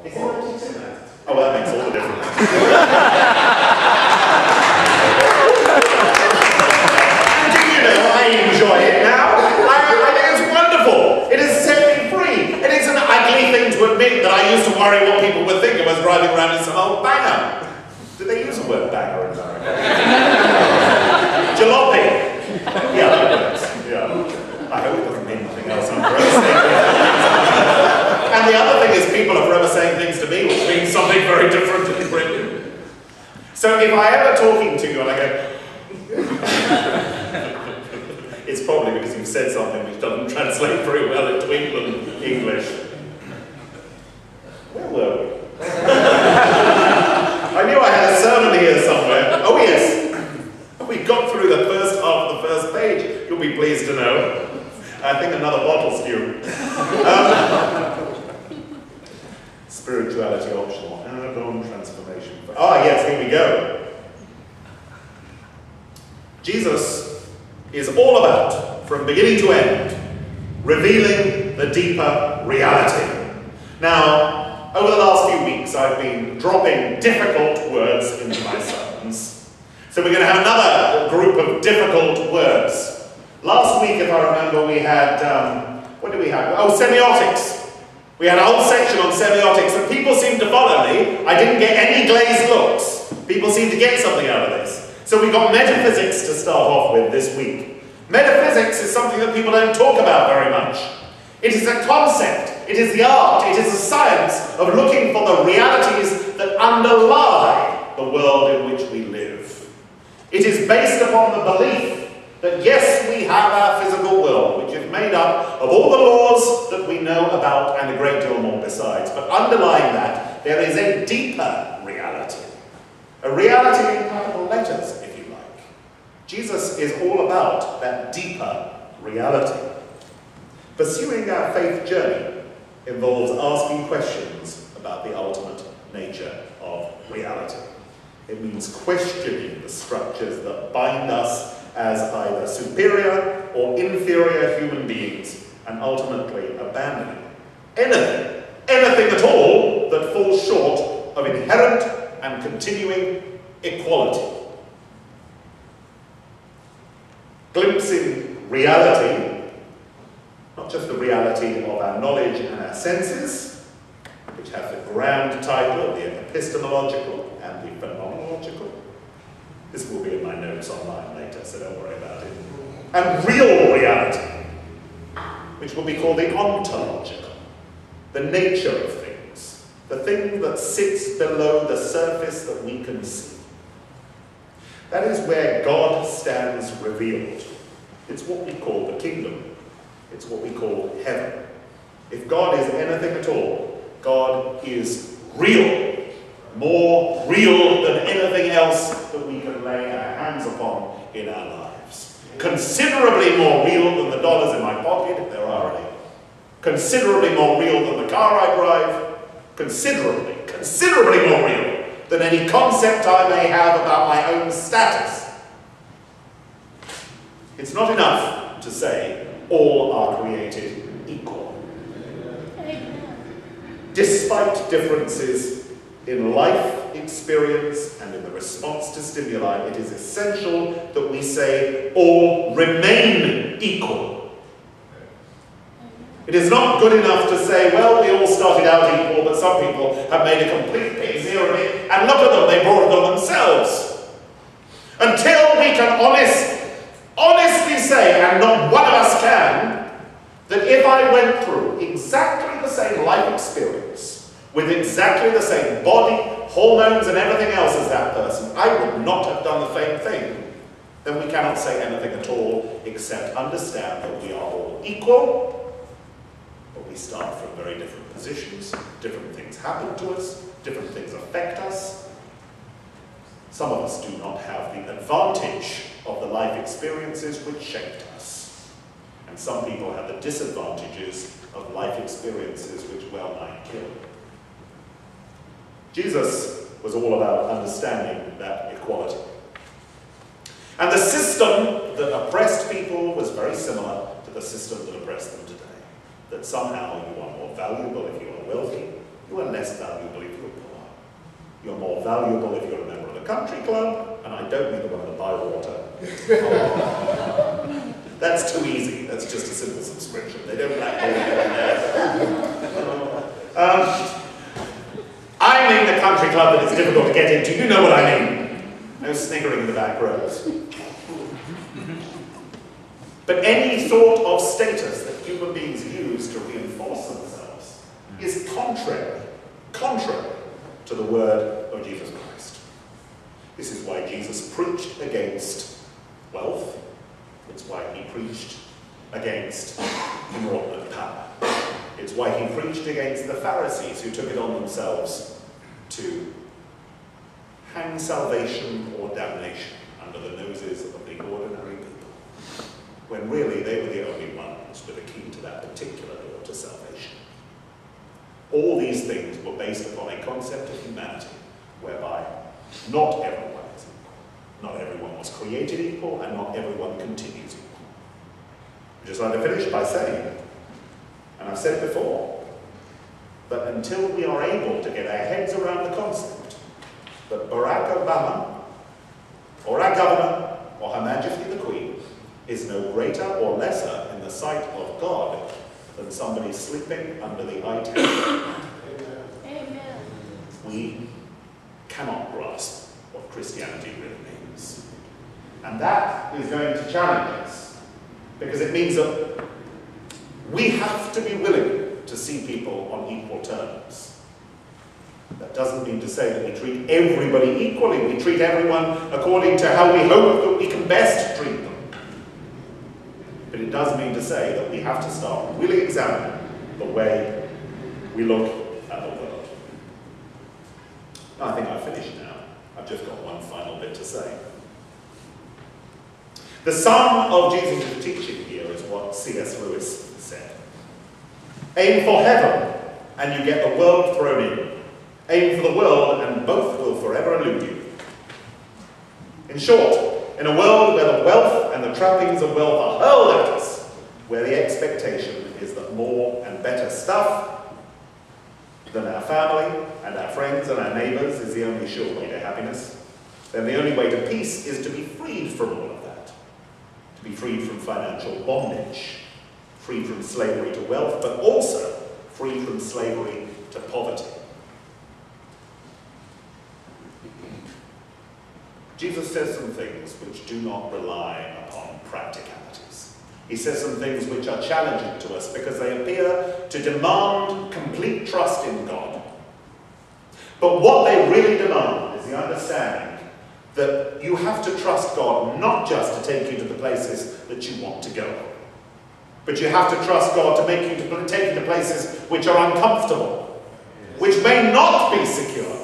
Is it 92? Oh, well, that makes all the difference. Do you know, I enjoy it now. I think it's wonderful. It has set me free. And it's an ugly thing to admit that I used to worry what people would think of us driving around in some old banger. Did they use the word banger in America? Jalopy. Yeah, that works. Yeah. I hope it doesn't mean anything else. I'm forever saying it. And the other thing is people are forever saying things to me which means something very different in Britain. So if I ever talking to you and I go, it's probably because you've said something which doesn't translate very well into England English. Where were we? I knew I had a sermon here somewhere. Oh yes. We got through the first half of the first page, you'll be pleased to know. I think another bottle's due. Spirituality optional. Add-on transformation. Ah, yes, here we go. Jesus is all about, from beginning to end, revealing the deeper reality. Now, over the last few weeks, I've been dropping difficult words into my sermons. So we're going to have another group of difficult words. Last week, if I remember, we had, what did we have? Oh, semiotics. We had a whole section on semiotics, and people seemed to follow me. I didn't get any glazed looks. People seemed to get something out of this. So we got metaphysics to start off with this week. Metaphysics is something that people don't talk about very much. It is a concept. It is the art. It is the science of looking for the realities that underlie the world in which we live. It is based upon the belief that yes, we have our physical world, which is made up of all the laws that we know about and a great deal more besides. But underlying that, there is a deeper reality. A reality in capital letters, if you like. Jesus is all about that deeper reality. Pursuing our faith journey involves asking questions about the ultimate nature of reality. It means questioning the structures that bind us as either superior or inferior human beings, and ultimately abandoning anything at all that falls short of inherent and continuing equality. Glimpsing reality, not just the reality of our knowledge and our senses, which has the grand title of the epistemological and the phenomenological. This will be in my notes online later, so don't worry about it. And real reality, which will be called the ontological, the nature of things, the thing that sits below the surface that we can see. That is where God stands revealed. It's what we call the kingdom. It's what we call heaven. If God is anything at all, God is real. More real than anything else that we can lay our hands upon in our lives. Considerably more real than the dollars in my pocket, if there are any. Considerably more real than the car I drive. Considerably more real than any concept I may have about my own status. It's not enough to say all are created equal. Despite differences in life experience and in the response to stimuli, it is essential that we say all remain equal. It is not good enough to say, well, we all started out equal, but some people have made a complete big deal of it, and look at them, they brought it on themselves. Until we can honestly say, and not one of us can, that if I went through exactly the same life experience, with exactly the same body, hormones, and everything else as that person, I would not have done the same thing. Then we cannot say anything at all except understand that we are all equal, but we start from very different positions, different things happen to us, different things affect us. Some of us do not have the advantage of the life experiences which shaped us. And some people have the disadvantages of life experiences which well nigh kill. Jesus was all about understanding that equality. And the system that oppressed people was very similar to the system that oppressed them today. That somehow you are more valuable if you are wealthy, You are less valuable if you're poor. You're more valuable if you're a member of the country club, and I don't mean the one that buy water. That's too easy. That's just a simple subscription. They don't blackball you in there. I mean the country club that it's difficult to get into. You know what I mean. No sniggering in the back rows. But any sort of status that human beings use to reinforce themselves is contrary to the word of Jesus Christ. This is why Jesus preached against wealth. It's why he preached against inordinate power. It's why he preached against the Pharisees who took it on themselves to hang salvation or damnation under the noses of the ordinary people, when really they were the only ones with a key to that particular door to salvation. All these things were based upon a concept of humanity whereby not everyone is equal. Not everyone was created equal, and not everyone continues equal. I'd just like to finish by saying, and I've said it before, that until we are able to get our heads around the concept that Barack Obama, or our governor, or Her Majesty the Queen, is no greater or lesser in the sight of God than somebody sleeping under the eye table, Amen. we cannot grasp what Christianity really means. And that is going to challenge us, because it means that we have to be willing to see people on equal terms. That doesn't mean to say that we treat everybody equally. We treat everyone according to how we hope that we can best treat them. But it does mean to say that we have to start really examining the way we look at the world. I think I've finished now. I've just got one final bit to say. The sum of Jesus' teaching here is what C.S. Lewis said. Aim for heaven, and you get the world thrown in. Aim for the world, and both will forever elude you. In short, in a world where the wealth and the trappings of wealth are hurled at us, where the expectation is that more and better stuff than our family and our friends and our neighbours is the only sure way to happiness, then the only way to peace is to be freed from all of that. To be freed from financial bondage, freed from slavery to wealth, but also freed from slavery to poverty. Jesus says some things which do not rely upon practicalities. He says some things which are challenging to us because they appear to demand complete trust in God. But what they really demand is the understanding that you have to trust God not just to take you to the places that you want to go, but you have to trust God to take you to places which are uncomfortable, which may not be secure,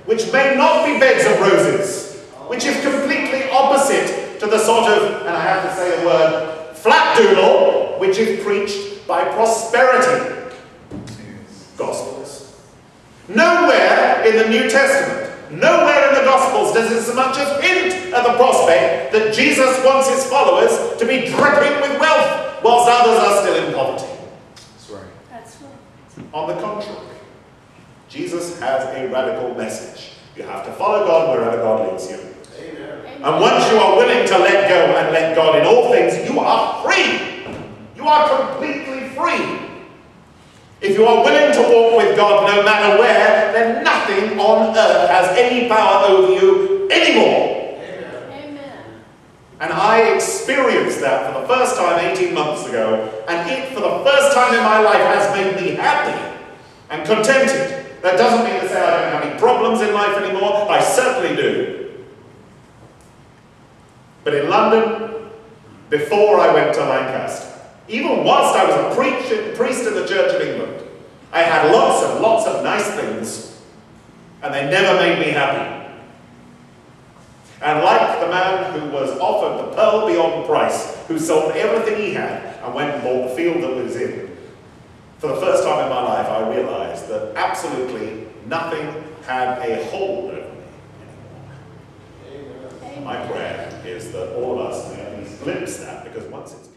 which may not be beds of roses, which is completely opposite to the sort of, and I have to say the word, flapdoodle, which is preached by prosperity gospels. Nowhere in the New Testament, nowhere in the Gospels does it so much as hint at the prospect that Jesus wants his followers to be dripping with wealth, whilst others are still in poverty. That's right. That's right. On the contrary, Jesus has a radical message. You have to follow God wherever God leads you. Amen. And once you are willing to let go and let God in all things, you are free. You are completely free. If you are willing to walk with God no matter where, then nothing on earth has any power over you anymore. Amen. And I experienced that for the first time 18 months ago, and it, for the first time in my life, has made me happy and contented. That doesn't mean to say I don't have any problems in life anymore. I certainly do. But in London, before I went to Lancaster, even whilst I was a priest in the Church of England, I had lots and lots of nice things, and they never made me happy. And like the man who was offered the pearl beyond price, who sold everything he had and went and bought the field that was in, for the first time in my life I realized that absolutely nothing had a hold over me anymore. Amen. My prayer is that all of us may at least glimpse that, because once it's